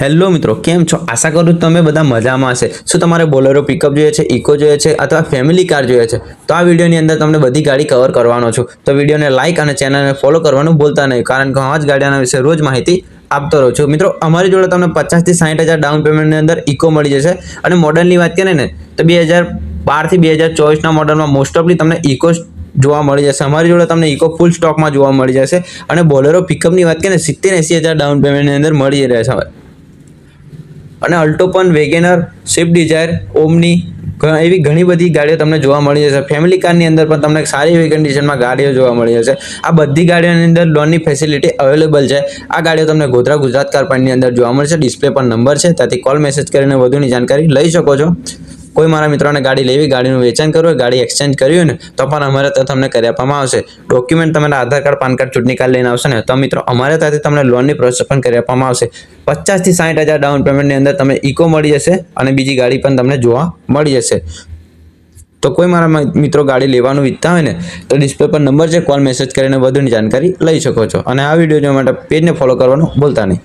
Hello મિત્રો, કેમ છો? આશા કરું છું તમે બધા મજામાં હશે। શું તમારે બોલેરો પિકઅપ જોઈએ છે, ઇકો જોઈએ છે અથવા ફેમિલી કાર જોઈએ છે? તો આ વિડીયોની અંદર તમને બધી ગાડી કવર કરવાનો છું। તો વિડીયોને લાઇક અને ચેનલને ફોલો કરવાનું ભૂલતા નહીં, કારણ કે આવા જ ગાડીના વિશે રોજ માહિતી આપતો રહું છું। મિત્રો, અમારી જોડે તમને 50 થી 60,000 ડાઉન પેમેન્ટની અંદર ઇકો મળી જશે। અને મોડલની વાત કરીએ ને તો 2012 થી 2024ના મોડલમાં મોસ્ટ ઓફલી તમને ઇકો જોવા મળી જશે। અમારી જોડે તમને ઇકો ફૂલ સ્ટોકમાં જોવા મળી જશે। અને બોલેરો પિકઅપની વાત કરીએ ને 70-80,000 ડાઉન પેમેન્ટની અંદર મળી રહેશે। અને અલ્ટો પણ, વેગેનર, સ્વિફ્ટ ડિઝાયર, ઓમની એવી ઘણી બધી ગાડીઓ તમને જોવા મળી જશે। ફેમિલી કારની અંદર પણ તમને સારી એવી કન્ડિશનમાં ગાડીઓ જોવા મળી જશે। આ બધી ગાડીઓની અંદર લોનની ફેસિલિટી અવેલેબલ છે। આ ગાડીઓ તમને ગોધરા ગુજરાત કાર પોઈન્ટની અંદર જોવા મળશે। ડિસ્પ્લે પર નંબર છે, ત્યાંથી કોલ મેસેજ કરીને વધુની જાણકારી લઈ શકો છો। કોઈ મારા મિત્રોને ગાડી લેવી, ગાડીનું વેચાણ કરવું હોય, ગાડી એક્સચેન્જ કરવી હોય ને તો પણ અમારે ત્યાં તમને કરી આપવામાં આવશે। ડોક્યુમેન્ટ તમારા આધાર કાર્ડ, પાન કાર્ડ, ચૂંટણી કાર્ડ લઈને આવશે ને તો મિત્રો અમારે ત્યાંથી તમને લોનની પ્રોસેસ પણ કરી આપવામાં આવશે। 50 થી 60,000 ડાઉન પેમેન્ટની અંદર તમને ઇકો મળી જશે અને બીજી ગાડી પણ તમને જોવા મળી જશે। તો કોઈ મારા મિત્રો ગાડી લેવાનું ઈચ્છતા હોય ને તો ડિસ્પ્લે પર નંબર છે, કોલ મેસેજ કરીને વધુની જાણકારી લઈ શકો છો। અને આ વિડીયો જોવા માટે પેજને ફોલો કરવાનું ભૂલતા નહીં।